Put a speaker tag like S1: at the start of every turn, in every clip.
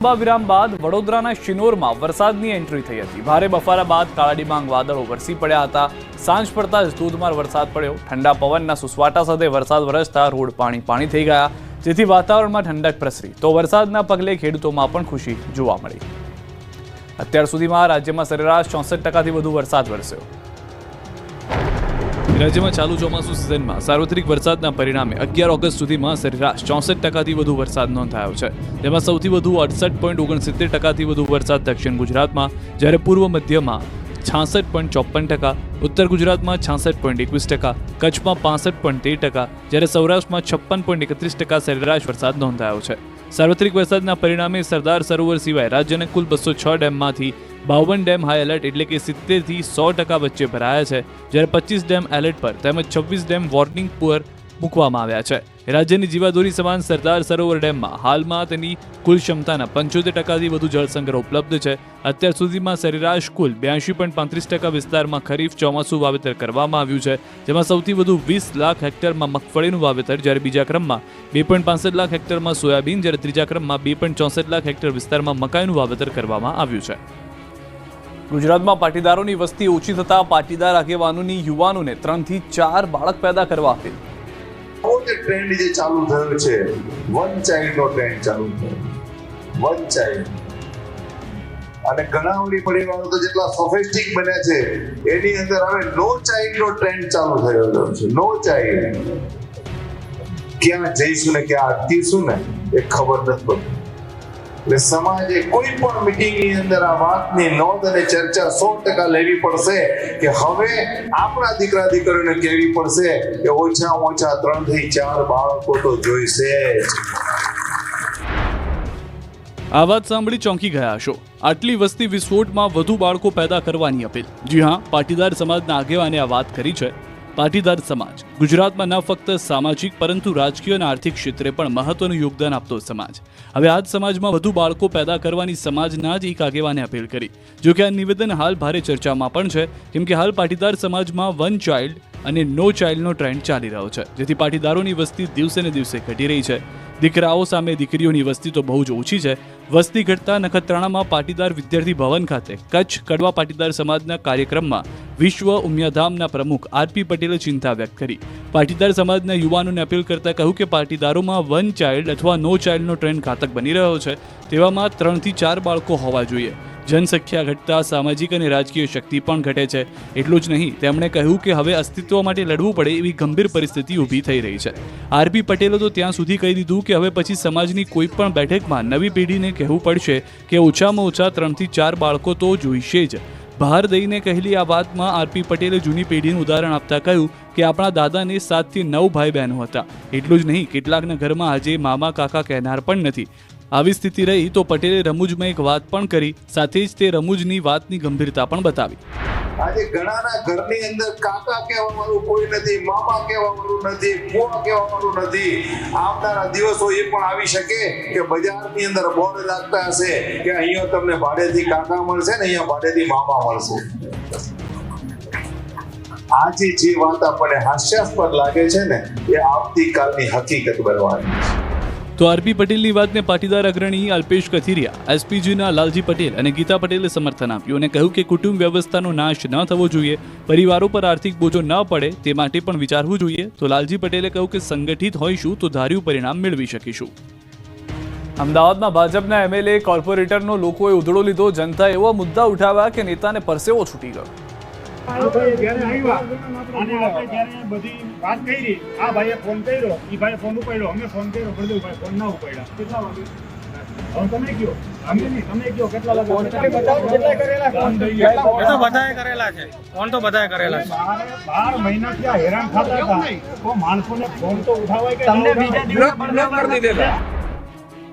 S1: વિરામ બાદ વડોદરાના શિનોરમાં વરસાદની એન્ટ્રી થઈ હતી। ભારે બફારા બાદ કાળા ડિબાંગ વાદળો વરસી પડ્યા હતા। સાંજ પડતા જ ધોધમાર વરસાદ પડ્યો। ઠંડા પવનના સુસવાટા સાથે વરસાદ વરસતા રોડ પાણી થઈ ગયા, જેથી વાતાવરણમાં ઠંડક પ્રસરી। તો વરસાદના પગલે ખેડૂતોમાં પણ ખુશી જોવા મળી। અત્યાર સુધીમાં રાજ્યમાં સરેરાશ 64%થી વધુ વરસાદ વરસ્યો। રાજ્યમાં ચાલુ ચોમાસુ સિઝનમાં સાર્વત્રિક વરસાદના પરિણામે 11 ઓગસ્ટ સુધીમાં સરેરાશ 64%થી વધુ વરસાદ નોંધાયો છે, જેમાં સૌથી વધુ 68.69%થી વધુ વરસાદ દક્ષિણ ગુજરાતમાં, જ્યારે પૂર્વ મધ્યમાં 66.54%, ઉત્તર ગુજરાતમાં 66.21%, કચ્છમાં 65.13%, જ્યારે સૌરાષ્ટ્રમાં 56.31% સરેરાશ વરસાદ નોંધાયો છે। સાર્વત્રિક વરસાદના પરિણામે સરદાર સરોવર સિવાય રાજ્યના કુલ 206 ડેમમાંથી 52 ડેમ હાઈ એલર્ટ એટલે કે 70થી 100% વચ્ચે ભરાયા છે, જ્યારે 25 ડેમ એલર્ટ પર તેમજ 26 ડેમ વોર્નિંગ પર મૂકવામાં આવ્યા છે। રાજ્યની જીવાદોરી સમાન સરદાર સરોવર ડેમમાં હાલમાં તેની કુલ ક્ષમતાના 75%થી વધુ જળસંગ્રહ ઉપલબ્ધ છે। અત્યાર સુધીમાં સરેરાશ કુલ 82.35% વિસ્તારમાં ખરીફ ચોમાસું વાવેતર કરવામાં આવ્યું છે, જેમાં સૌથી વધુ 20 લાખ હેક્ટરમાં મગફળીનું વાવેતર, જ્યારે બીજા ક્રમમાં 2.65 લાખ હેક્ટરમાં સોયાબીન, જ્યારે ત્રીજા ક્રમમાં 2.64 લાખ હેક્ટર વિસ્તારમાં મકાઈનું વાવેતર કરવામાં આવ્યું છે। ગુજરાતમાં પાટીદારોની વસ્તી ઓછી થતા પાટીદાર આગેવાનોની યુવાનોને 3 થી 4 બાળક પેદા કરવા અપીલ।
S2: ટ્રેન્ડ જે ચાલુ થયો છે, વન ચાઇલ્ડનો ટ્રેન્ડ ચાલુ થયો, વન ચાઇલ્ડ, અને ઘણા પરિવારો તો જેટલા સોફિસ્ટિક બન્યા છે એની અંદર હવે નો ચાઇલ્ડનો ટ્રેન્ડ ચાલુ થયો છે। નો ચાઇલ્ડ, ક્યાં જઈશું ને ક્યાં અટકીશું ને એ ખબર નથી પડતી। એટલે સમાજે કોઈ પણ મીટિંગની અંદર આ વાતની નોંધ અને ચર્ચા 100% લેવી પડશે કે હવે આપણા દીકરા દીકરીઓને કહેવી પડશે કે ઓછામાં ઓછા 3 થી 4 બાળકો તો જોઈશે જ।
S1: આ વાત સાંભળી ચોંકી ગયા હશો। આટલી વસ્તી વિસ્ફોટમાં વધુ બાળકો પેદા કરવાની અપીલ। જી હા, પાટીદાર સમાજના આગેવાને આ વાત કરી છે। પાટીદાર સમાજ ગુજરાતમાં ન ફક્ત સામાજિક પરંતુ રાજકીય અને આર્થિક ક્ષેત્રે પણ મહત્વનું યોગદાન આપતો સમાજ। હવે આ જ સમાજમાં વધુ બાળકો પેદા કરવાની સમાજના જ એક આગેવાને અપીલ કરી। જો કે આ નિવેદન હાલ ભારે ચર્ચામાં પણ છે, કેમ કે હાલ પાટીદાર સમાજમાં વન ચાઇલ્ડ અને નો ચાઇલ્ડનો ટ્રેન્ડ ચાલી રહ્યો છે, જેથી પાટીદારોની વસ્તી દિવસે ને દિવસે ઘટી રહી છે। દીકરાઓ સામે દીકરીઓની વસ્તી તો બહુ જ ઓછી છે। વસ્તી ઘટતા નખત્રાણામાં પાટીદાર વિદ્યાર્થી ભવન ખાતે કચ્છ કડવા પાટીદાર સમાજના કાર્યક્રમમાં વિશ્વ ઉમિયાધામના પ્રમુખ આરપી પટેલે ચિંતા વ્યક્ત કરી। પાટીદાર સમાજના યુવાનોને અપીલ કરતા કહ્યું કે પાટીદારોમાં વન ચાઇલ્ડ અથવા નો ચાઇલ્ડનો ટ્રેન્ડ ઘાતક બની રહ્યો છે, તેવામાં 3 થી 4 બાળકો હોવા જોઈએ। જનસંખ્યા ઘટતા સામાજિક અને રાજકીય શક્તિ પણ ઘટે છે। એટલું જ નહીં, તેમણે કહ્યું કે હવે અસ્તિત્વ માટે લડવું પડે એવી ગંભીર પરિસ્થિતિ ઊભી થઈ રહી છે। આરપી પટેલે તો ત્યાં સુધી કહી દીધું કે હવે પછી સમાજની કોઈ પણ બેઠકમાં નવી પેઢીને કહેવું પડશે કે ઓછામાં ઓછા 3 થી 4 બાળકો તો જોઈશે જ। બહાર દઈને કહેલી આ વાતમાં આરપી પટેલે જૂની પેઢીનું ઉદાહરણ આપતા કહ્યું કે આપણા દાદાને 7 થી 9 ભાઈ બહેનો હતા। એટલું જ નહીં, કેટલાકના ઘરમાં આજે મામા કાકા કહેનાર પણ નથી। આવી સ્થિતિ રહી તો પટેલે રમૂજમાં એક વાત પણ કરી, સાથે જ તે રમૂજની વાતની ગંભીરતા પણ બતાવી।
S2: આજે ઘણાના ઘરની અંદર કાકા કહેવા વાળું કોઈ નથી, મામા કહેવા વાળું નથી, ફુવા કહેવા વાળું નથી। આવનારા દિવસો એ પણ આવી શકે કે બજારની અંદર બોર્ડ લાગતા હશે કે અહીંયા તમને ભાડેથી કાકા મળશે ને અહીંયા ભાડેથી મામા મળશે। આજે જે વાત આપણને હાસ્યાસ્પદ લાગે છે ને એ આવતીકાલની હકીકત બનવાની છે।
S1: તો આરપી પટેલની વાતને પાટીદાર અગ્રણી અલ્પેશ કથિરિયા, એસપીજીના લાલજી પટેલ અને ગીતા પટેલે સમર્થન આપ્યું અને કહ્યું કે કુટુંબ વ્યવસ્થાનો નાશ ન થવો જોઈએ, પરિવારો પર આર્થિક બોજો ન પડે તે માટે પણ વિચારવું જોઈએ। તો લાલજી પટેલે કહ્યું કે સંગઠિત હોઈશું તો ધાર્યું પરિણામ મેળવી શકીશું। અમદાવાદમાં ભાજપના એમએલએ કોર્પોરેટરનો લોકોએ ઉધડો લીધો। જનતાએ એવા મુદ્દા ઉઠાવ્યા કે નેતાને પરસેવો છૂટી ગયો।
S3: બધી વાત કરી, આ ભાઈએ ફોન કર્યો, ઈ ભાઈએ ફોન ઉપાડ્યો, અમે ફોન કર્યો, પ્રદીપભાઈ ફોન ના ઉપાડ્યા। કેટલા વાગે? હવે તમે કયો, અમે નહીં, તમે કયો કેટલા વાગે? ફોન કેટલા કરેલા? ફોન તો બધાએ કરેલા છે, ફોન તો બધાએ કરેલા છે। 12 મહિનાથી આ હેરાન થતા હતા, તો માણસોને ફોન તો ઉઠાવાય કે તમને બીજા દિવસ બ્લોક કરી દીધેલા।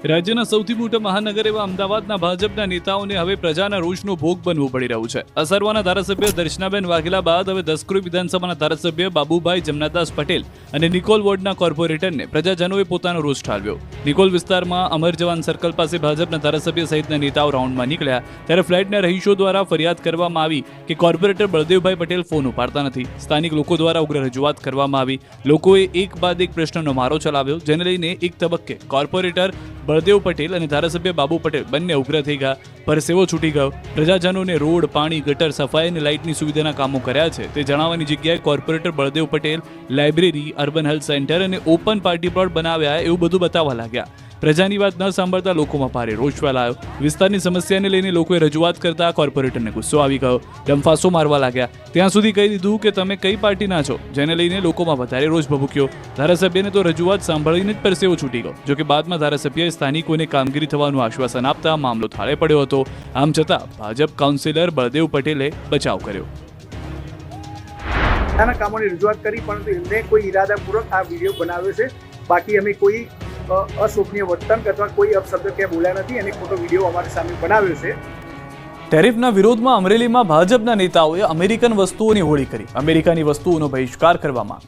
S1: રાજ્યના સૌથી મોટા મહાનગર એવા અમદાવાદના ભાજપના નેતાઓને હવે પ્રજાના રોષનો ભોગ બનવું પડી રહ્યું છે। અસરવાના ધારાસભ્ય દર્શનાબેન વાઘેલા બાદ હવે દસક્રોઈ વિધાનસભાના ધારાસભ્ય બાબુભાઈ જમનાદાસ પટેલ અને નિકોલ વોર્ડના કોર્પોરેટરને પ્રજાજનોએ પોતાનો રોષ ઠાલવ્યો। નિકોલ વિસ્તારમાં અમર જવાન સર્કલ પાસે ભાજપના ધારાસભ્ય સહિતના નેતાઓ રાઉન્ડમાં નીકળ્યા, ત્યારે ફ્લેટના રહીશો દ્વારા ફરિયાદ કરવામાં આવી કે કોર્પોરેટર બળદેવભાઈ પટેલ ફોન ઉપાડતા નથી। સ્થાનિક લોકો દ્વારા ઉગ્ર રજૂઆત કરવામાં આવી। લોકોએ એક બાદ એક પ્રશ્નનો મારો ચલાવ્યો, જેને લઈને એક તબક્કે કોર્પોરેટર બળદેવ પટેલ અને ધારાસભ્ય બાબુ પટેલ બંને ઉગ્ર થઈ ગયા. પરસેવો છૂટી ગયો. પ્રજાજનોને રોડ, પાણી, ગટર, સફાઈ અને લાઇટની સુવિધાના કામો કર્યા છે તે જણાવવાની જગ્યાએ corporator Baldev Patel library, urban health centre અને ઓપન પાર્ટી પ્લોટ બનાવ્યા એવું બધું બતાવવા લાગ્યા. પ્રજાની વાત ન સાંભળતા લોકોમાં ભારે રોષ ફેલાયો. વિસ્તારની સમસ્યાને લઈને લોકોએ રજૂઆત કરતા કોર્પોરેટરને ગુસ્સો આવી ગયો. ડંફાસો મારવા લાગ્યા. ત્યાં સુધી કહી દીધું કે તમે કઈ પાર્ટીના છો, જેને લઈને લોકોમાં વધારે રોષ ભભૂક્યો. ધારાસભ્યને તો રજૂઆત સાંભળીને જ પરસેવો છૂટી ગયો. જોકે બાદમાં ધારાસભ્યએ સ્થાનિકોને કામગીરી થવાનું આશ્વાસન આપતા મામલો થાળે પડ્યો હતો. આમ છતાં ભાજપ કાઉન્સિલર બળદેવ પટેલે બચાવ કર્યો.
S4: નાના કામોની રજૂઆત કરી, પરંતુ એમને કોઈ ઈરાદાપૂર્વક આ વિડીયો બનાવ્યો છે. બાકી અમે કોઈ અશોભનીય વર્તન અથવા કોઈ અપશબ્દ ક્યાં બોલ્યા નથી અને ખોટો વિડીયો અમારી સામે બનાવ્યો છે.
S1: ટેરિફના વિરોધમાં અમરેલીમાં ભાજપના નેતાઓએ અમેરિકન વસ્તુઓની હોળી કરી. અમેરિકાની વસ્તુઓનો બહિષ્કાર કરવા માંગ.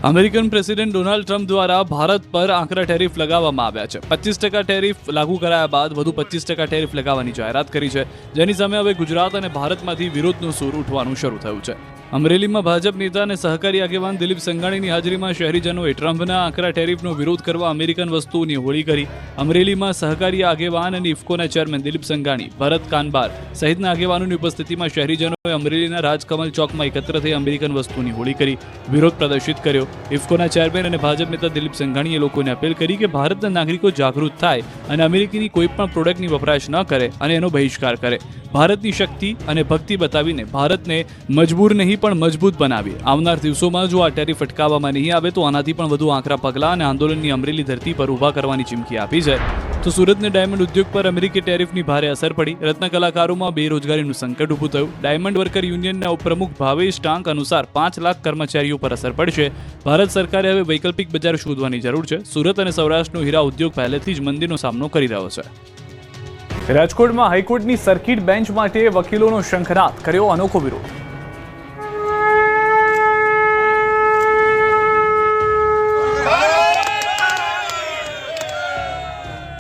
S1: અમેરિકન પ્રેસિડેન્ટ ડોનાલ્ડ ટ્રમ્પ દ્વારા ભારત પર આકરા ટેરિફ લગાવવામાં આવ્યા છે. 25% ટેરિફ લાગુ કરાયા બાદ વધુ 25% ટેરિફ લગાવવાની જાહેરાત કરી છે, જેની સામે હવે ગુજરાત અને ભારતમાંથી વિરોધનું સૂર ઉઠવાનું શરૂ થયું છે. અમરેલીમાં ભાજપ નેતા અને સહકારી આગેવાન દિલીપ સંઘાણીની હાજરીમાં શહેરીજનોએ ટ્રમ્પના આકરા ટેરિફનો વિરોધ કરવા અમેરિકન વસ્તુઓની હોળી કરી. અમરેલીમાં સહકારી આગેવાન અને ઇફકોના ચેરમેન દિલીપ સંઘાણી, ભરત કાનબાર સહિતના આગેવાનોની ઉપસ્થિતિમાં શહેરીજનોએ અમરેલીના રાજકમલ ચોકમાં એકત્ર થઈ અમેરિકન વસ્તુઓની હોળી કરી વિરોધ પ્રદર્શિત કર્યો. ઇફકોના ચેરમેન અને ભાજપ નેતા દિલીપ સંઘાણીએ લોકોને અપીલ કરી કે ભારતના નાગરિકો જાગૃત થાય અને અમેરિકની કોઈ પણ પ્રોડક્ટની વપરાશ ન કરે અને એનો બહિષ્કાર કરે. ભારતની શક્તિ અને ભક્તિ બતાવીને ભારતને મજબૂર નહીં પણ મજબૂત બનાવીએ. આવનાર દિવસોમાં જો આ ટેરિફ અટકાવવામાં નહીં આવે તો આનાથી પણ વધુ આકરા પગલાં અને આંદોલનની અમરેલી ધરતી પર ઊભા કરવાની ચીમકી આપી છે. તો સુરતને ડાયમંડ ઉદ્યોગ પર અમેરિકી ટેરિફની ભારે અસર પડી. રત્ન કલાકારોમાં બેરોજગારીનું સંકટ ઊભું થયું. ડાયમંડ વર્કર યુનિયનના ઉપપ્રમુખ ભાવેશ ટાંક અનુસાર 5 લાખ કર્મચારીઓ પર અસર પડશે. ભારત સરકારે હવે વૈકલ્પિક બજાર શોધવાની જરૂર છે. સુરત અને સૌરાષ્ટ્રનો હીરા ઉદ્યોગ પહેલેથી જ મંદીનો સામનો કરી રહ્યો છે. રાજકોટમાં હાઈકોર્ટની સર્કિટ બેન્ચ માટે વકીલોનો શંખનાદ, કર્યો અનોખો વિરોધ.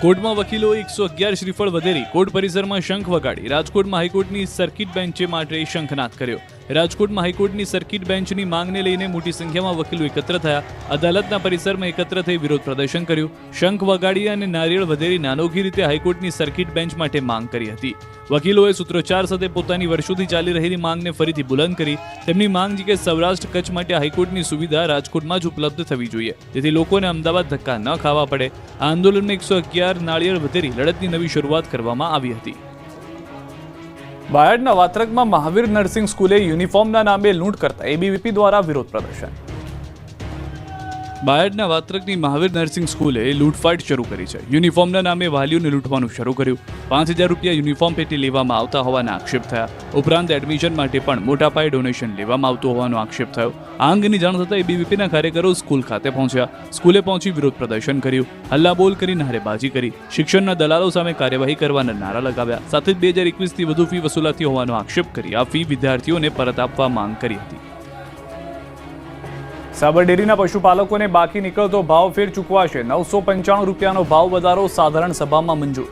S1: કોર્ટમાં વકીલોએ 111 શ્રીફળ વધેરી કોર્ટ પરિસરમાં શંખ વગાડી રાજકોટમાં હાઈકોર્ટની સર્કિટ બેન્ચ માટે શંખનાદ કર્યો. રાજકોટમાં હાઈકોર્ટની સર્કિટ બેન્ચની માંગને લઈને મોટી સંખ્યામાં વકીલો એકત્ર થયા. અદાલતના પરિસરમાં એકત્ર થઈ વિરોધ પ્રદર્શન કર્યું. શંખ વગાડી અને નારિયેળ વધેરીને અનોખી રીતે હાઈકોર્ટની સર્કિટ બેન્ચ માટે માંગ કરી હતી. વકીલોએ સૂત્રોચ્ચાર સાથે પોતાની વર્ષોથી ચાલી રહેલી માંગને ફરીથી બુલંદ કરી. તેમની માંગ છે કે સૌરાષ્ટ્ર કચ્છ માટે હાઈકોર્ટની સુવિધા રાજકોટમાં જ ઉપલબ્ધ થવી જોઈએ, જેથી લોકોને અમદાવાદ ધક્કા ન ખાવા પડે. આ આંદોલનમાં 111 નાળિયેર વધેરી લડતની નવી શરૂઆત કરવામાં આવી હતી. બાયડના વાત્રકમાં મહાવીર નર્સિંગ સ્કૂલે યુનિફોર્મના નામે લૂંટ કરતા એબીવીપી દ્વારા વિરોધ પ્રદર્શન. બાયડના વાત્રકની મહાવીર નર્સિંગ સ્કૂલે લૂંટફાટ શરૂ કરી છે. યુનિફોર્મના નામે વાલીઓને લૂંટવાનું શરૂ કર્યું. 5000 રૂપિયા યુનિફોર્મ પેટે લેવામાં આવતા હોવાના આક્ષેપ થયા. ઉપરાંત એડમિશન માટે પણ મોટા પાયે ડોનેશન લેવામાં આવતું હોવાનો આક્ષેપ થયો. આ અંગેની જાણ થતાં એબીવીપીના કાર્યકરો સ્કૂલ ખાતે પહોંચ્યા. સ્કૂલે પહોંચી વિરોધ પ્રદર્શન કર્યું. હલ્લાબોલ કરી નારેબાજી કરી. શિક્ષણના દલાલો સામે કાર્યવાહી કરવાના નારા લગાવ્યા. સાથે જ 2021થી વધુ ફી વસૂલાતી હોવાનો આક્ષેપ કરી આ ફી વિદ્યાર્થીઓને પરત આપવા માંગ કરી હતી. સાબર ડેરીના પશુપાલકોને બાકી નીકળતો ભાવ ફેર ચૂકવાશે. 995 રૂપિયાનો ભાવ વધારો સાધારણ સભામાં મંજૂર.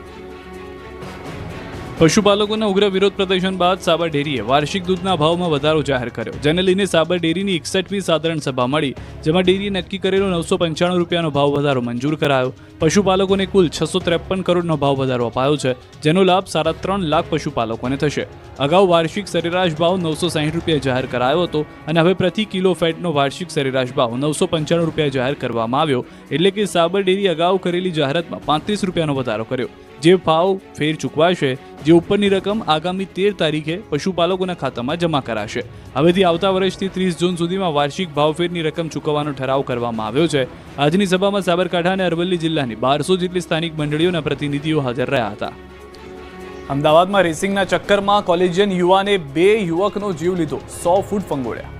S1: પશુપાલકોના ઉગ્ર વિરોધ પ્રદર્શન બાદ સાબર ડેરીએ વાર્ષિક દૂધના ભાવમાં વધારો જાહેર કર્યો, જેને લઈને સાબર ડેરીની 61મી સાધારણ સભા મળી, જેમાં ડેરીએ નક્કી કરેલો 995 રૂપિયાનો ભાવ વધારો મંજૂર કરાયો. પશુપાલકોને કુલ 653 કરોડનો ભાવ વધારો અપાયો છે, જેનો લાભ 3.5 લાખ પશુપાલકોને થશે. અગાઉ વાર્ષિક સરેરાશ ભાવ 960 રૂપિયા જાહેર કરાયો હતો અને હવે પ્રતિ કિલો ફેટનો વાર્ષિક સરેરાશ ભાવ 995 રૂપિયા જાહેર કરવામાં આવ્યો. એટલે કે સાબર ડેરી અગાઉ કરેલી જાહેરાતમાં 35 રૂપિયાનો વધારો કર્યો. જે ભાવ ફેર ચૂકવાશે, જે ઉપરની રકમ આગામી 13 તારીખે પશુપાલકોના ખાતામાં જમા કરાશે. હવેથી આવતા વર્ષથી 30 જૂન સુધીમાં વાર્ષિક ભાવફેરની રકમ ચૂકવવાનો ઠરાવ કરવામાં આવ્યો છે. આજની સભામાં સાબરકાંઠા અને અરવલ્લી જિલ્લાની 1200 જેટલી સ્થાનિક મંડળીઓના પ્રતિનિધિઓ હાજર રહ્યા હતા. અમદાવાદમાં રેસિંગના ચક્કરમાં કોલેજિયન યુવાને 2 યુવકનો જીવ લીધો, 100 ફૂટ ફંગોળ્યા.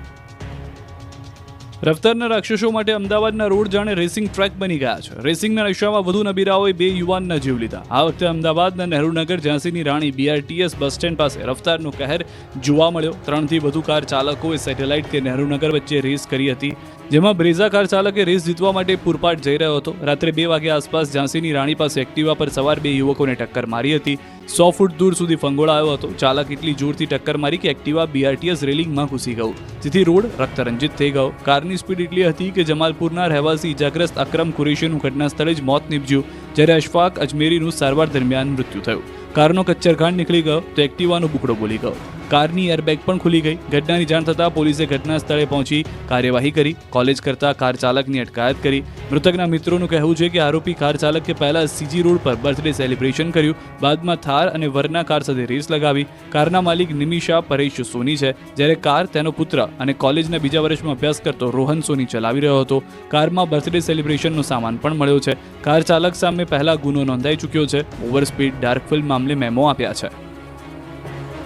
S1: રફતારના રાક્ષસો માટે અમદાવાદના રોડ જાણે રેસિંગ ટ્રેક બની ગયા છે. રેસિંગના નશામાં વધુ નબીરાઓએ 2 યુવાનના જીવ લીધા. આ વખતે અમદાવાદના નહેરુનગર ઝાંસીની રાણી BRTS બસ સ્ટેન્ડ પાસે રફતારનો કહેર જોવા મળ્યો. 3થી વધુ કાર ચાલકોએ સેટેલાઇટ કે નહેરુનગર વચ્ચે રેસ કરી હતી, જેમાં બ્રેઝા કાર ચાલકે રેસ જીતવા માટે પૂરપાટ જઈ રહ્યો હતો. રાત્રે 2 વાગ્યા આસપાસ ઝાંસીની રાણી પાસે એક્ટિવા પર સવાર 2 યુવકોને ટક્કર મારી હતી, 100 ફૂટ દૂર સુધી ફંગોળાયો હતો. ચાલક એટલી જોરથી ટક્કર મારી કે એક્ટિવા BRTS રેલિંગમાં ઘૂસી ગયું, જેથી રોડ રક્તરંજિત થઈ ગયો. કારની સ્પીડ એટલી હતી કે જમાલપુરના રહેવાસી ઇજાગ્રસ્ત અકરમ કુરેશીનું ઘટના સ્થળે જ મોત નીપજ્યું, જ્યારે અશફાક અજમેરીનું સારવાર દરમિયાન મૃત્યુ થયું. કારનો કચ્ચરઘાણ નીકળી ગયો તો એક્ટિવાનો બુકડો બોલી ગયો. કારની એરબેગ પણ ખુલી ગઈ. ઘટનાની જાણ થતાં પોલીસે ઘટના સ્થળે પહોંચી કાર્યવાહી કરી. કોલેજ કરતા કાર ચાલકની અટકાયત કરી. મૃતકના મિત્રોનું કહેવું છે કે આરોપી કાર ચાલકે પહેલા CG રોડ પર બર્થડે સેલિબ્રેશન કર્યું, બાદમાં થાર અને વરના કાર સાથે રેસ લગાવી. કારના માલિક નિમિષા પરેશ સોની છે, જ્યારે કાર તેનો પુત્ર અને કોલેજના બીજા વર્ષમાં અભ્યાસ કરતો રોહન સોની ચલાવી રહ્યો હતો. કારમાં બર્થડે સેલિબ્રેશનનો સામાન પણ મળ્યો છે. કાર ચાલક સામે પહેલા ગુનો નોંધાઈ ચૂક્યો છે. ઓવરસ્પીડ ડાર્ક ફિલ્મ મામલે મેમો આપ્યા છે.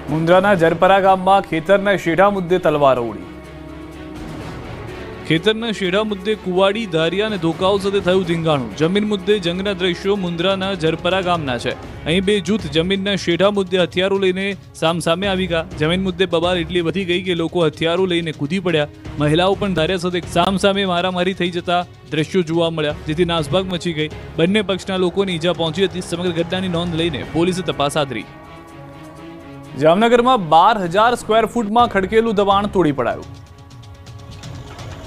S1: મુન્દ્રાના જરપરા ગામમાં ખેતરના શેઢા મુદ્દે તલવારો ઉડી. ખેતરના શેઢા મુદ્દે કુવાડી, ધારિયા અને ધોકાઓ સાથે થયું ધીંગાણું. જમીન મુદ્દે જંગના દ્રશ્યો મુન્દ્રાના જરપરા ગામના છે. અહીં બે જૂથ જમીનના શેઢા મુદ્દે હથિયારો લઈને સામસામે આવી ગયા. જમીન મુદ્દે બબાલ એટલી વધી ગઈ કે લોકો હથિયારો લઈને કૂદી પડ્યા. મહિલાઓ પણ ધારિયા સાથે સામસામે મારામારી થઈ જતા દ્રશ્યો જોવા મળ્યા, જેથી નાસભાગ મચી ગઈ. બંને પક્ષના લોકોને ઈજા પહોંચી હતી. સમગ્ર ઘટનાની નોંધ લઈને પોલીસે તપાસ હાથ ધરી. જામનગરમાં 12,000 સ્ક્વેર ફૂટમાં ખડકેલું દબાણ તોડી પડાયું.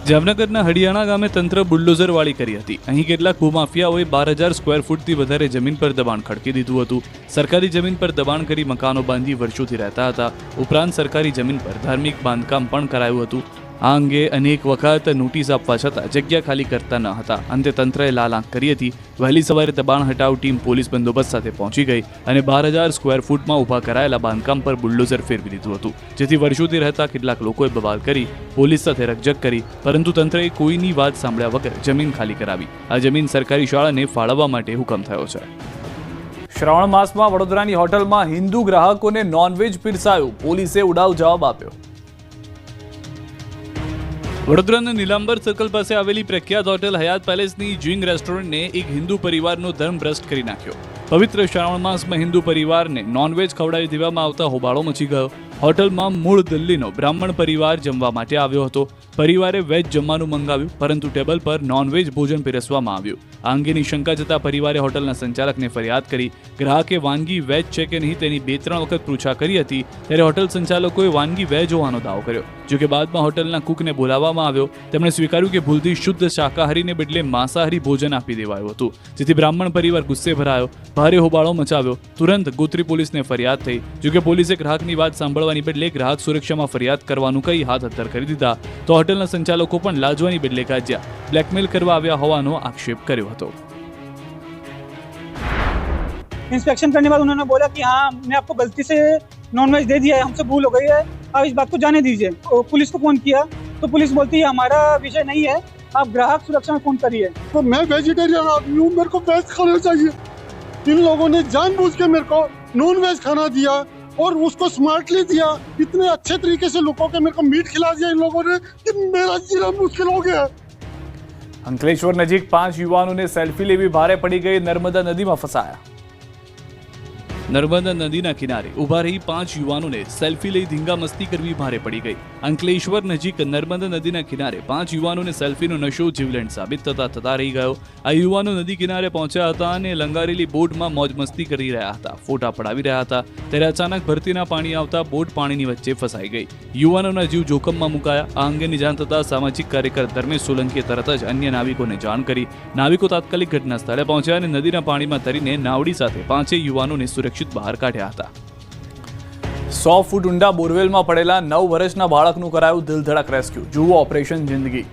S1: જામનગરના હડિયાણા ગામે તંત્ર બુલડોઝરવાળી કરી હતી. અહીં કેટલાક ભૂમાફિયાઓએ 12,000 સ્ક્વેર ફૂટથી વધારે જમીન પર દબાણ ખડકી દીધું હતું. સરકારી જમીન પર દબાણ કરી મકાનો બાંધી વર્ષોથી રહેતા હતા. ઉપરાંત સરકારી જમીન પર ધાર્મિક બાંધકામ પણ કરાયું હતું. આ અંગે અનેક વખત નોટિસ આપવા છતાં જગ્યા ખાલી કરતા ન હતા. અંતે તંત્રએ લાલ આંખ કરી હતી. વહેલી સવારે દબાણ હટાવ ટીમ પોલીસ બંદોબસ્ત સાથે પહોંચી ગઈ અને 12,000 સ્ક્વેર ફૂટમાં ઊભા કરાયેલા બાંધકામ પર બુલડોઝર ફેરવી દીધું હતું, જેથી વર્ષોથી રહેતા કેટલાક લોકોએ બવાલ કરી પોલીસ સાથે રકઝક કરી, પરંતુ તંત્રએ કોઈની વાત સાંભળ્યા વગર જમીન ખાલી કરાવી. આ જમીન સરકારી શાળાને ફાળવવા માટે હુકમ થયો છે. શ્રાવણ માસમાં વડોદરાની હોટલમાં હિન્દુ ગ્રાહકોને નોનવેજ પીરસાયું. પોલીસે ઉડાવ જવાબ આપ્યો. વડોદરાના નીલાંબર સર્કલ પાસે આવેલી પ્રખ્યાત હોટેલ હયાત પેલેસની જિંગ રેસ્ટોરન્ટને એક હિન્દુ પરિવારનો ધર્મ ભ્રષ્ટ કરી નાખ્યો. પવિત્ર શ્રાવણ માસમાં હિન્દુ પરિવારને નોનવેજ ખવડાવી દેવામાં આવતા હોબાળો મચી ગયો. હોટલમાં મૂળ દિલ્હીનો બ્રાહ્મણ પરિવાર જમવા માટે આવ્યો હતો. પરિવારે વેજ જમવાનું મંગાવ્યું, પરંતુ ટેબલ પર નોનવેજ ભોજન પીરસવામાં આવ્યું. આ અંગેની શંકા જતા પરિવારે હોટલના સંચાલકને ફરિયાદ કરી. ગ્રાહકે વાનગી વેજ છે કે નહીં તેની 2-3 વખત પૂછા કરી હતી, ત્યારે હોટલ સંચાલકોએ વાનગી વેજ હોવાનો દાવો કર્યો. જોકે બાદમાં હોટલના કુકને બોલાવવામાં આવ્યો. તેમણે સ્વીકાર્યું કે ભૂલથી શુદ્ધ શાકાહારીને બદલે માંસાહારી ભોજન આપી દેવાયું હતું, જેથી બ્રાહ્મણ પરિવાર ગુસ્સે ભરાયો, ભારે હોબાળો મચાવ્યો. તુરંત ગોત્રી પોલીસને ફરિયાદ થઈ. જોકે પોલીસે ગ્રાહકની વાત સાંભળવાની બદલે ગ્રાહક સુરક્ષામાં ફરિયાદ કરવાનું કહી હાથ હત્તર કરી દીધા. તો હોટલના સંચાલકો પણ લાજવાની બદલે ગાજ્યા. બ્લેકમેલ કરવા આવ્યા હોવાનો આક્ષેપ કર્યો હતો.
S5: इंस्पेक्शन करने के बाद उन्होंने बोला कि हाँ हमने आपको गलती से नॉनवेज दे दिया है, हमसे भूल हो गई है, आप इस बात को जाने दीजिए. पुलिस को फोन किया तो पुलिस बोलती है हमारा विषय नहीं है, आप ग्राहक सुरक्षा में फोन करिए.
S6: तो मैं वेजिटेरियन आदमी हूँ, मेरे को वेज खाना चाहिए. इन लोगों ने जानबूझ के मेरे को नॉन वेज खाना दिया और उसको स्मार्टली दिया. इतने अच्छे तरीके से लोगों के मेरे को मीट खिला दिया इन लोगों ने कि मेरा जीना मुश्किल हो गया.
S1: અંકલેશ્વર નજીક 5 યુવાનોને સેલ્ફી લેવી ભારે પડી ગઈ. નર્મદા નદીમાં ફસાયા. નર્મદા નદીના કિનારે ઉભા રહી 5 યુવાનોને સેલ્ફી લઈ ધીંગા મસ્તી કરવી ભારે પડી ગઈ. અંકલેશ્વર નજીક નર્મદા નદીના કિનારે 5 યુવાનોને સેલ્ફીનો નશો જીવલેણ સાબિત થતા રહી ગયો. આ યુવાનો નદી કિનારે પહોંચ્યા હતા અને લંગારેલી બોટમાં મોજ મસ્તી કરી રહ્યા હતા, ફોટા પડાવી રહ્યા હતા. ત્યારે અચાનક ભરતીના પાણી આવતા બોટ પાણીની વચ્ચે ફસાઈ ગઈ. યુવાનોના જીવ જોખમમાં મુકાયા. આ અંગેની જાણ થતાં સામાજિક કાર્યકર ધર્મેશ સોલંકીએ તરત જ અન્ય નાવિકોને જાણ કરી. નાવિકો તાત્કાલિક ઘટના સ્થળે પહોંચ્યા અને નદીના પાણીમાં તરીને નાવડી સાથે 5 યુવાનોને સુરક્ષિત બહાર કાઢ્યા હતા. 100 ફૂટ ઊંડા બોરવેલમાં પડેલા 9 વર્ષના બાળકનું કરાયું દિલધડક રેસ્ક્યુ. જુઓ ઓપરેશન જિંદગી.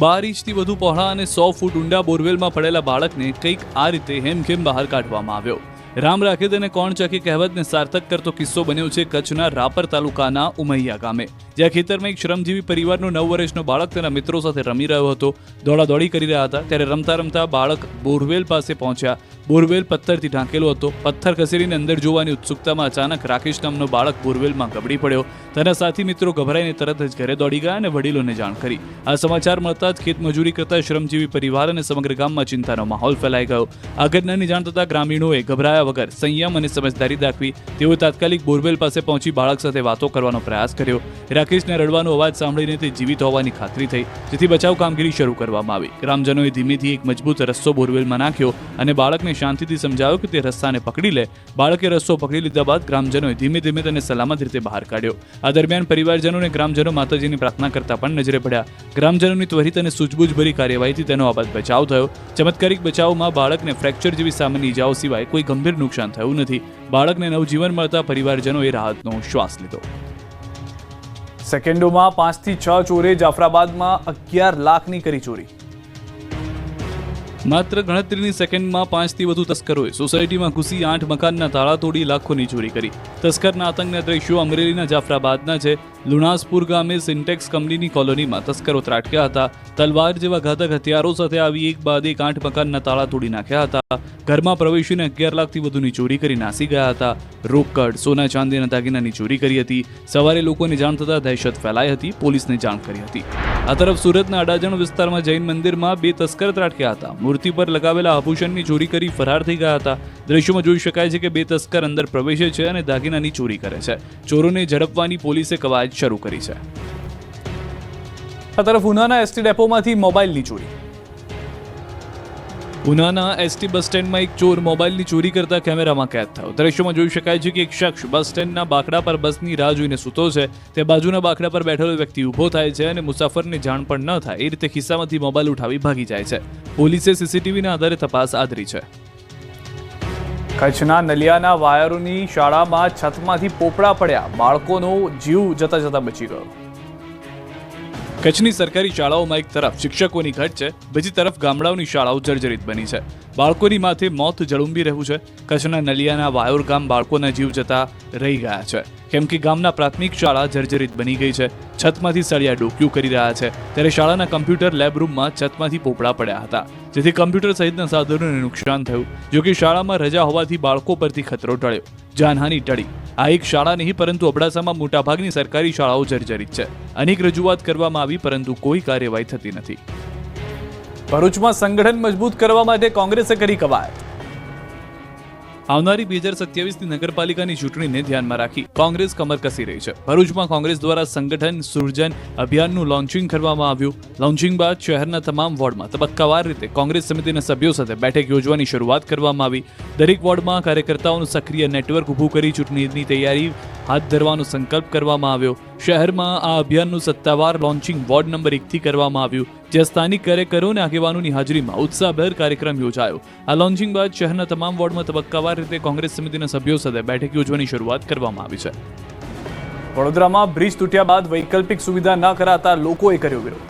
S1: 12 ઇંચથી વધુ પહોળા અને 100 ફૂટ ઊંડા બોરવેલમાં પડેલા બાળકને કંઈક આ રીતે હેમખેમ બહાર કાઢવામાં આવ્યો. રામ રાખે તેને કોણ ચાખે કહેવતને સાર્થક કરતો કિસ્સો બન્યો છે કચ્છના રાપર તાલુકાના ઉમૈયા ગામે, જ્યાં ખેતરમાં એક શ્રમજીવી પરિવારનો 9 વર્ષનો બાળક તેના મિત્રો સાથે રમી રહ્યો હતો. દોડાદોડી કરી રહ્યા હતા, ત્યારે રમતા રમતા બાળક બોરવેલ પાસે પહોંચ્યા. બોરવેલ પથ્થરથી ઢાંકેલો હતો. પથ્થર ખસેડીને અંદર જોવાની ઉત્સુકતામાં અચાનક રાકેશ નામનો બાળક બોરવેલમાં ગબડી પડ્યો. તેના સાથી મિત્રો ગભરાઈને તરત જ ઘરે દોડી ગયા અને વડીલોને જાણ કરી. આ સમાચાર મળતા જ ખેતમજૂરી કરતા શ્રમજીવી પરિવાર અને સમગ્ર ગામમાં ચિંતાનો માહોલ ફેલાઈ ગયો. આ ઘટનાની જાણ થતાં ગ્રામીણોએ ગભરાયા વગર સંયમ અને સમજદારી દાખવી તેઓએ તાત્કાલિક બોરવેલ પાસે પહોંચી બાળક સાથે વાતો કરવાનો પ્રયાસ કર્યો. રાકેશને રડવાનો અવાજ સાંભળીને તે જીવિત હોવાની ખાતરી થઈ, જેથી બચાવ કામગીરી શરૂ કરવામાં આવી. ગ્રામજનોએ ધીમેથી એક મજબૂત રસ્સો બોરવેલમાં નાખ્યો અને બાળકને શાંતિથી સમજાવ્યો કે તે રસ્તાને પકડી લે. બાળકે રસ્સો પકડી લીધા બાદ ગ્રામજનોએ ધીમે ધીમે તેને સલામત રીતે બહાર કાઢ્યો. આ દરમિયાન પરિવારજનો અને ગ્રામજનો માતાજીની પ્રાર્થના કરતા પણ નજરે પડ્યા. ગ્રામજનોની ત્વરિત અને સૂઝબૂછભરી કાર્યવાહીથી તેનો આબાદ બચાવ થયો. ચમત્કારિક બચાવમાં બાળકને ફ્રેક્ચર જેવી સામાન્ય ઇજાઓ સિવાય કોઈ ગંભીર નુકસાન થયું નથી. બાળકને નવજીવન મળતા પરિવારજનોએ રાહતનો શ્વાસ લીધો. સેકન્ડોમાં 5 થી 6 ચોરે જાફરાબાદમાં 11 લાખની કરી ચોરી. માત્ર ગણતરીની સેકન્ડમાં 5 થી વધુ તસ્કરોએ સોસાયટીમાં ઘૂસી 8 મકાનના તાળા તોડી લાખોની ચોરી કરી. તસ્કરના આતંકના દ્રશ્યો અમરેલીના જાફરાબાદના છે. લુણાસપુર ગામે સિન્ટેક્સ કંપનીની કોલોનીમાં તસ્કરો ત્રાટક્યા હતા. તલવાર જેવા ઘાતક હથિયારો સાથે આવી એક બાદ એક 8 મકાનના તાળા તોડી નાખ્યા હતા. ઘરમાં પ્રવેશીને 11 લાખથી વધુની ચોરી કરી નાસી ગયા હતા. રોકડ, સોના ચાંદી અને દાગીનાની ચોરી કરી હતી. સવારે લોકોને જાણ થતાં દહેશત ફેલાઈ હતી. પોલીસને જાણ કરી હતી. આ તરફ સુરતના અડાજણ વિસ્તારમાં જૈન મંદિરમાં 2 તસ્કર ત્રાટક્યા હતા. મૂર્તિ પર લગાવેલા આભૂષણની ચોરી કરી ફરાર થઈ ગયા હતા. દ્રશ્યોમાં જોઈ શકાય છે કે 2 તસ્કર અંદર પ્રવેશે છે અને દાગીનાની ચોરી કરે છે. ચોરોને ઝડપવાની પોલીસે કવાયત શરૂ કરી છે. આ તરફ ઉનાના એસટી ડેપોમાંથી મોબાઈલની ચોરી. ઉનાના એસટી બસ સ્ટેન્ડમાં એક ચોર મોબાઈલની ચોરી કરતા કેમેરામાં કેદ થયો. દ્રશ્યોમાં જોઈ શકાય છે કે એક શખ્સ બસ સ્ટેન્ડના બાકડા પર બસની રાહ જોઈને સૂતો છે. તે બાજુના બાકડા પર બેઠેલો વ્યક્તિ ઊભો થાય છે અને મુસાફરને જાણ પણ ન થાય એ રીતે ખિસ્સામાંથી મોબાઈલ ઉઠાવી ભાગી જાય છે. પોલીસે સીસીટીવીના આધારે તપાસ આદરી છે. કચ્છના નલિયાના વાયરોની શાળામાં છતમાંથી પોપડા પડ્યા. બાળકોનો જીવ જતા જતા બચી ગયો. કચ્છની સરકારી શાળાઓમાં એક તરફ શિક્ષકોની ઘટ છે, બીજી તરફ ગામડાઓની શાળાઓ જર્જરિત બની છે. બાળકોની માથે મોત ઝળુંબી રહ્યું છે. કચ્છના નલિયાના વાયોર ગામ બાળકોના જીવ જતા રહી ગયા છે, કેમ કે ગામના પ્રાથમિક શાળા જર્જરિત બની ગઈ છે. છતમાંથી સળિયા ડોક્યું કરી રહ્યા છે, ત્યારે શાળાના કમ્પ્યુટર લેબ રૂમમાં છતમાંથી પોપડા પડ્યા હતા, જેથી કમ્પ્યુટર સહિતના સાધનોને નુકસાન થયું. જોકે શાળામાં રજા હોવાથી બાળકો પરથી ખતરો ટળ્યો, જાનહાનિ ટળી. આ એક શાળા નહીં, પરંતુ અબડાસામાં મોટાભાગની સરકારી શાળાઓ જર્જરિત છે. અનેક રજૂઆત કરવામાં આવી, પરંતુ કોઈ કાર્યવાહી થતી નથી. ભરૂચમાં સંગઠન મજબૂત કરવા માટે કોંગ્રેસે કરી કવાયત. આવનારી 2027ની નગરપાલિકાની ચૂંટણીને ધ્યાનમાં રાખી કોંગ્રેસ કમર કસી રહી છે. ભરૂચમાં કોંગ્રેસ દ્વારા સંગઠન સૃજન અભિયાનનું લોન્ચિંગ કરવામાં આવ્યું. લોન્ચિંગ બાદ શહેરના તમામ વોર્ડમાં તબક્કાવાર રીતે કોંગ્રેસ સમિતિના સભ્યો સાથે બેઠક યોજવાની શરૂઆત કરવામાં આવી. દરેક વોર્ડમાં કાર્યકર્તાઓનું સક્રિય નેટવર્ક ઊભું કરી ચૂંટણીની તૈયારી હાથ ધરવાનો સંકલ્પ કરવામાં આવ્યો. શહેરમાં આ અભિયાનનું સત્તાવાર લોન્ચિંગ વોર્ડ નંબર 1 થી કરવામાં આવ્યું, જ્યાં સ્થાનિક કાર્યકરો અને આગેવાનોની હાજરીમાં ઉત્સાહભેર કાર્યક્રમ યોજાયો. આ લોન્ચિંગ બાદ શહેરના તમામ વોર્ડમાં તબક્કાવાર રીતે કોંગ્રેસ સમિતિના સભ્યો સાથે બેઠક યોજવાની શરૂઆત કરવામાં આવી છે. વડોદરામાં બ્રિજ તૂટ્યા બાદ વૈકલ્પિક સુવિધા ન કરાતા લોકોએ કર્યો વિરોધ.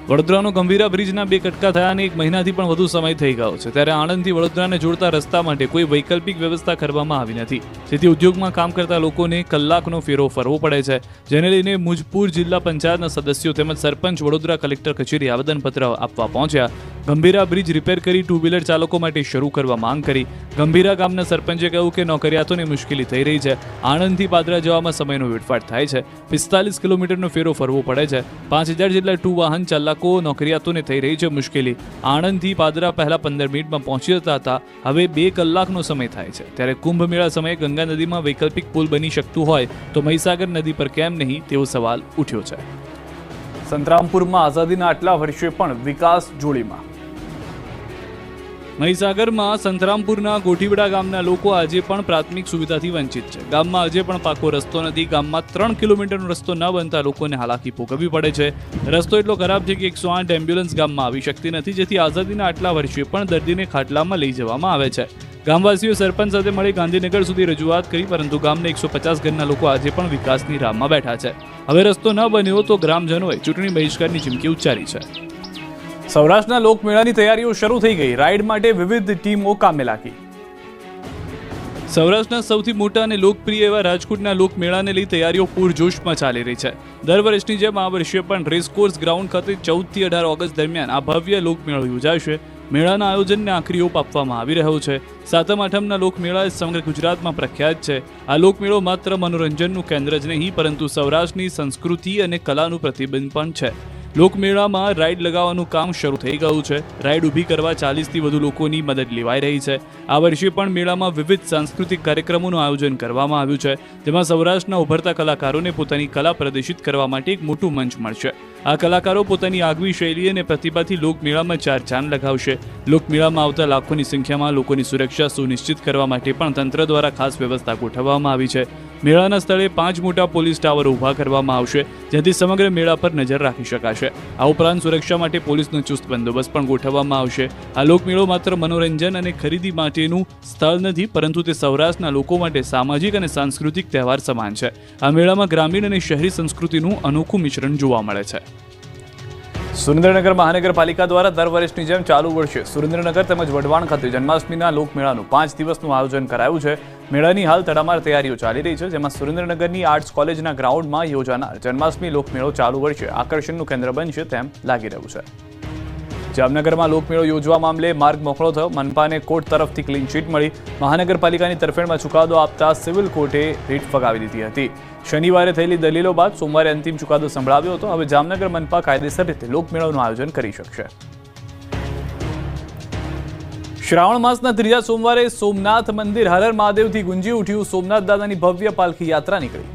S1: વડોદરાનો ગંભીરા બ્રિજના 2 કટકા થયાને 1 મહિનાથી પણ વધુ સમય થઈ ગયો છે, ત્યારે આણંદથી વડોદરાને જોડતા રસ્તા માટે કોઈ વૈકલ્પિક વ્યવસ્થા કરવામાં આવી નથી, જેથી ઉદ્યોગમાં કામ કરતા લોકોને કલાકનો ફેરો ફરવો પડે છે. જેને લઈને મુજપુર જિલ્લા પંચાયતના સદસ્યો તેમજ સરપંચ વડોદરા કલેક્ટર કચેરી આવેદનપત્ર આપવા પહોંચ્યા. ગંભીરા બ્રિજ રિપેર કરી 2 વ્હીલર ચાલકો માટે શરૂ કરવા માંગ કરી. ગંભીરા ગામના સરપંચે કહ્યું કે નોકરિયાતોને મુશ્કેલી થઈ રહી છે. આણંદથી પાદરા જવામાં સમયનો વેડફાટ થાય છે. 45 કિલોમીટરનો ફેરો ફરવો પડે છે. 5000 જેટલા 2 વાહન ચાલકો નોકરિયાતોને થઈ રહી છે મુશ્કેલી. આણંદથી પાદરા પહેલા 15 મિનિટમાં પહોંચી જતા હતા, હવે 2 કલાકનો સમય થાય છે. ત્યારે કુંભ મેળા સમયે ગંગા નદીમાં વૈકલ્પિક પુલ બની શકતું હોય તો મહીસાગર નદી પર કેમ નહીં તેવો સવાલ ઉઠ્યો છે. સંતરામપુરમાં આઝાદીના આટલા વર્ષે પણ વિકાસ જોડીમાં. મહીસાગરમાં સંતરામપુરના ગોઠીવડા ગામના લોકો આજે પણ પ્રાથમિક સુવિધાથી વંચિત છે. ગામમાં આજે પણ પાકો રસ્તો નથી. ગામમાં 3 કિલોમીટરનો રસ્તો ન બનતા લોકોને હાલાકી ભોગવવી પડે છે. રસ્તો એટલો ખરાબ છે કે 108 એમ્બ્યુલન્સ ગામમાં આવી શકતી નથી, જેથી આઝાદીના આટલા વર્ષે પણ દર્દીને ખાટલામાં લઈ જવામાં આવે છે. ગામવાસીઓ સરપંચ સાથે મળી ગાંધીનગર સુધી રજૂઆત કરી, પરંતુ ગામના 150 ઘરના લોકો આજે પણ વિકાસની રાહમાં બેઠા છે. હવે રસ્તો ન બન્યો તો ગ્રામજનોએ ચૂંટણી બહિષ્કારની ચીમકી ઉચ્ચારી છે. સૌરાષ્ટ્રના લોકમેળાની તૈયારીઓ શરૂ થઈ ગઈ. રાઇડ માટે વિવિધ ટીમો કામે લાગી. સૌરાષ્ટ્રના સૌથી મોટા અને લોકપ્રિય એવા રાજકોટના લોકમેળાને લઈ તૈયારીઓ પૂરજોશમાં ચાલી રહી છે. દર વર્ષની જેમ આ વર્ષે પણ રેસકોર્સ ગ્રાઉન્ડ ખાતે 14 થી 18 ઓગસ્ટ દરમિયાન આ ભવ્ય લોકમેળો યોજાશે. મેળાના આયોજનને આખરી ઓપ આપવામાં આવી રહ્યો છે. સાતમ આઠમના લોકમેળા સમગ્ર ગુજરાતમાં પ્રખ્યાત છે. આ લોકમેળો માત્ર મનોરંજનનું કેન્દ્ર જ નહીં, પરંતુ સૌરાષ્ટ્રની સંસ્કૃતિ અને કલાનું પ્રતિબિંબ પણ છે. લોકમેળામાં રાઇડ લગાવવાનું કામ શરૂ થઈ ગયું છે. રાઇડ ઊભી કરવા 40થી વધુ લોકોની મદદ લેવાઈ રહી છે. આ વર્ષે પણ મેળામાં વિવિધ સાંસ્કૃતિક કાર્યક્રમોનું આયોજન કરવામાં આવ્યું છે, જેમાં સૌરાષ્ટ્રના ઉભરતા કલાકારોને પોતાની કલા પ્રદર્શિત કરવા માટે એક મોટું મંચ મળશે. આ કલાકારો પોતાની આગવી શૈલી અને પ્રતિભાથી લોકમેળામાં ચાર ચાંદ લગાવશે. લોકમેળામાં આવતા લાખોની સંખ્યામાં લોકોની સુરક્ષા સુનિશ્ચિત કરવા માટે પણ તંત્ર દ્વારા ખાસ વ્યવસ્થા ગોઠવવામાં આવી છે. મેળાના સ્થળે 5 મોટા પોલીસ ટાવરો ઊભા કરવામાં આવશે, જેથી સમગ્ર મેળા પર નજર રાખી શકાશે. આ ઉપરાંત સુરક્ષા માટે પોલીસનો ચુસ્ત બંદોબસ્ત પણ ગોઠવવામાં આવશે. આ લોકમેળો માત્ર મનોરંજન અને ખરીદી માટેનું સ્થળ નથી, પરંતુ તે સૌરાષ્ટ્રના લોકો માટે સામાજિક અને સાંસ્કૃતિક તહેવાર સમાન છે. આ મેળામાં ગ્રામીણ અને શહેરી સંસ્કૃતિનું અનોખું મિશ્રણ જોવા મળે છે. સુરેન્દ્રનગર મહાનગરપાલિકા દ્વારા દર વર્ષની જેમ ચાલુ વર્ષે સુરેન્દ્રનગર તેમજ વઢવાણ ખાતે જન્માષ્ટમીના લોકમેળાનું 5 દિવસનું આયોજન કરાયું છે. મેળાની હાલ તડામાર તૈયારીઓ ચાલી રહી છે, જેમાં સુરેન્દ્રનગરની આર્ટ્સ કોલેજના ગ્રાઉન્ડમાં યોજાનાર જન્માષ્ટમી લોકમેળો ચાલુ વર્ષે આકર્ષણનું કેન્દ્ર બનશે તેમ લાગી રહ્યું છે. જામનગરમાં લોકમેળો યોજવા મામલે માર્ગ મોકળો થયો. મનપાને કોર્ટ તરફથી ક્લીન ચીટ મળી. મહાનગરપાલિકાની તરફેણમાં ચુકાદો આપતા સિવિલ કોર્ટે રીટ ફગાવી દીધી હતી. શનિવારે થયેલી દલીલો બાદ સોમવારે અંતિમ ચુકાદો સંભળાવ્યો હતો. હવે જામનગર મનપા કાયદેસર રીતે લોકમેળાનું આયોજન કરી શકશે. શ્રાવણ માસના 3જા સોમવારે સોમનાથ મંદિર હર હર મહાદેવથી ગુંજી ઉઠ્યું. સોમનાથ દાદાની ભવ્ય પાલખી યાત્રા નીકળી.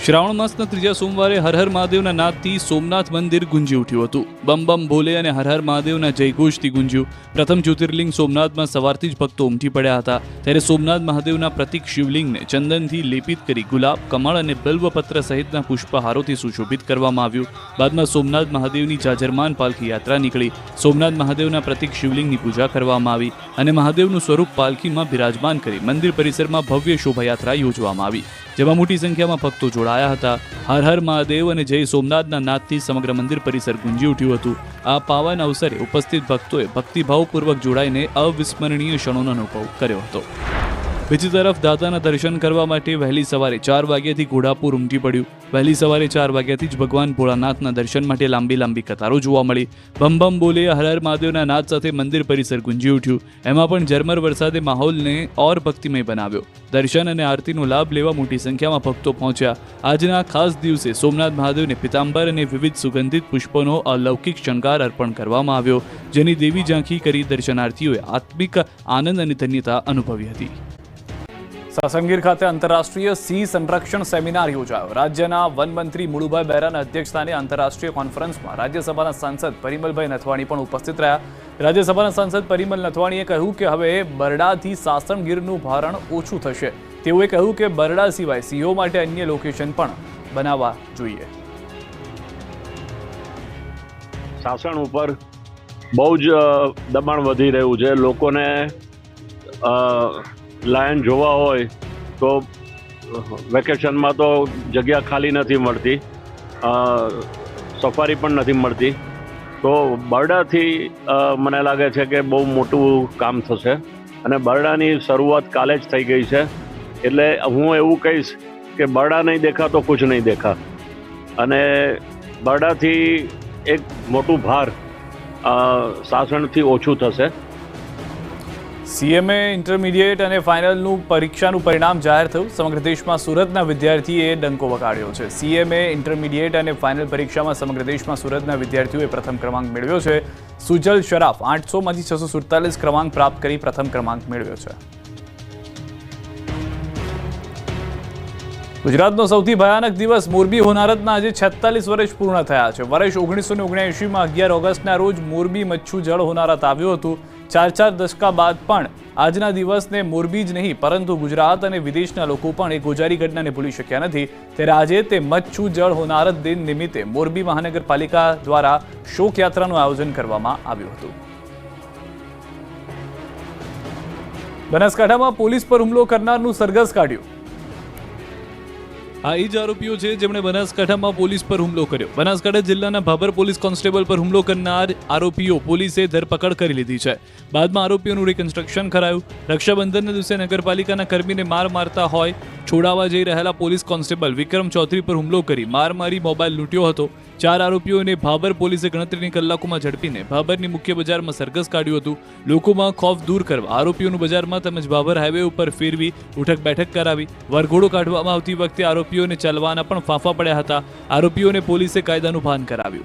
S1: શ્રાવણ માસના 3જા સોમવારે હર હર મહાદેવના નાદથી સોમનાથ મંદિર ગુંજી ઉઠ્યું હતું. બમ બમ ભોલે અને હર હર મહાદેવના જયઘોષથી ગુંજ્યું. પ્રથમ જ્યોતિર્લિંગ સોમનાથમાં સવારથી જ ભક્તો ઉમટી પડ્યા હતા. ત્યારે સોમનાથ મહાદેવના પ્રતિક શિવલિંગને ચંદનથી લેપિત કરી ગુલાબ, કમળ અને બિલ્વપત્ર સહિતના પુષ્પહારોથી સુશોભિત કરવામાં આવ્યું. બાદમાં સોમનાથ મહાદેવની જાજરમાન પાલખી યાત્રા નીકળી. સોમનાથ મહાદેવના પ્રતિક શિવલિંગની પૂજા કરવામાં આવી અને મહાદેવનું સ્વરૂપ પાલખીમાં બિરાજમાન કરી મંદિર પરિસરમાં ભવ્ય શોભાયાત્રા યોજવામાં આવી, જેમાં મોટી સંખ્યામાં ભક્તો જોડાયા હતા. હર હર મહાદેવ અને જય સોમનાથના નાદથી સમગ્ર મંદિર પરિસર ગુંજી ઉઠ્યું હતું. આ પાવન અવસરે ઉપસ્થિત ભક્તોએ ભક્તિભાવપૂર્વક જોડાઈને અવિસ્મરણીય ક્ષણોનો અનુભવ કર્યો હતો. બીજી તરફ દાદાના દર્શન કરવા માટે વહેલી સવારે 4 વાગ્યાથી ઘોડાપુર ઉમટી પડ્યું. વહેલી સવારે 4 વાગ્યાથી જ ભગવાન ભોળાનાથના દર્શન માટે લાંબી કતારો જોવા મળી. બમ બમ બોલે હર હર મહાદેવના નાદ સાથે મંદિર પરિસર ગુંજી ઉઠ્યું. એમાં પણ ઝરમર વરસાદે માહોલને ઓર ભક્તિમય બનાવ્યો. દર્શન અને આરતીનો લાભ લેવા મોટી સંખ્યામાં ભક્તો પહોંચ્યા. આજના ખાસ દિવસે સોમનાથ મહાદેવને પિતાંબર અને વિવિધ સુગંધિત પુષ્પોનો અલૌકિક શણગાર અર્પણ કરવામાં આવ્યો, જેની દેવી ઝાંખી કરી દર્શનાર્થીઓએ આત્મિક આનંદ અને ધન્યતા અનુભવી હતી. સાસણગીર ખાતે આંતરરાષ્ટ્રીય સિંહ સંરક્ષણ સેમિનાર યોજાયો. રાજ્યના વનમંત્રી મુળુભાઈ બહેરાના અધ્યક્ષસ્થાને આંતરરાષ્ટ્રીય કોન્ફરન્સમાં રાજ્યસભાના સાંસદ પરિમલભાઈ નથવાણી પણ ઉપસ્થિત રહ્યા. રાજ્યસભાના સાંસદ પરિમલ નથવાણીએ કહ્યું કે હવે બરડાથી સાસણગીરનું ભારણ ઓછું થશે. તેઓએ કહ્યું કે બરડા સિવાય સિંહો માટે અન્ય લોકેશન પણ બનાવવા જોઈએ.
S7: સાસણ ઉપર બહુ જ દબાણ વધી રહ્યું છે. લોકોને લાયન જોવા હોય તો વેકેશનમાં તો જગ્યા ખાલી નથી મળતી, સફારી પણ નથી મળતી. તો બરડાથી મને લાગે છે કે બહુ મોટું કામ થશે અને બરડાની શરૂઆત કાલે જ થઈ ગઈ છે. એટલે હું એવું કહીશ કે બરડા નહીં દેખા તો કુછ નહીં દેખા. અને બરડાથી એક મોટું ભાર સાસણથી ઓછું થશે.
S1: સીએમએ ઇન્ટરમીડિયેટ અને ફાઇનલનું પરીક્ષાનું પરિણામ જાહેર થયું. સમગ્ર દેશમાં સુરતના વિદ્યાર્થીએ ડંકો વગાડ્યો છે. સીએમએ ઇન્ટરમીડિયેટ અને ફાઇનલ પરીક્ષામાં સમગ્ર દેશમાં સુરતના વિદ્યાર્થીઓએ પ્રથમ ક્રમાંક મેળવ્યો છે. સુજલ શરાફ 800માંથી 647 ક્રમાંક પ્રાપ્ત કરી પ્રથમ ક્રમાંક મેળવ્યો છે. ગુજરાતનો સૌથી ભયાનક દિવસ મોરબી હોનારતના આજે 46 વર્ષ પૂર્ણ થયા છે. વર્ષ 1979માં 11 ઓગસ્ટના રોજ મોરબી મચ્છુ જળ હોનારત આવ્યું હતું. 4 દશકા બાદ પણ આજના દિવસને મોરબી જ નહીં પરંતુ ગુજરાત અને વિદેશના લોકો પણ એ ગોજારી ઘટનાને ભૂલી શક્યા નથી. ત્યારે આજે તે મચ્છુ જળ હોનારત દિન નિમિત્તે મોરબી મહાનગરપાલિકા દ્વારા શોકયાત્રાનું આયોજન કરવામાં આવ્યું હતું. બનાસકાંઠામાં પોલીસ પર હુમલો કરનારનું સરઘસ કાઢ્યું. આ એ જ આરોપીઓ છે જેમણે બનાસકાંઠામાં પોલીસ પર હુમલો કર્યો. બનાસકાંઠા જિલ્લાના ભાભર પોલીસ કોન્સ્ટેબલ પર હુમલો કરનાર આરોપીઓ પોલીસે ધરપકડ કરી લીધી છે. બાદમાં આરોપીઓનું રિકન્સ્ટ્રક્શન કરાયું. રક્ષાબંધનના દિવસે નગરપાલિકાના કર્મીને માર મારતા હોય છોડાવવા જઈ રહેલા પોલીસ કોન્સ્ટેબલ વિક્રમ ચૌધરી પર હુમલો કરી માર મારી મોબાઈલ લૂંટ્યો હતો. 4 આરોપીઓને ભાભર પોલીસે ગણતરીની કલાકોમાં ઝડપીને ભાભરની મુખ્ય બજારમાં સરઘસ કાઢ્યું હતું. લોકોમાં ખોફ દૂર કરવા આરોપીઓનું બજારમાં તેમજ ભાભર હાઈવે ઉપર ફેરવી ઉઠક બેઠક કરાવી. વરઘોડો કાઢવામાં આવતી વખતે આરોપીઓ આરોપીઓને ચાલવાના પણ ફાંફા પડ્યા હતા. આરોપીઓને પોલીસે કાયદાનું ભાન કરાવ્યું.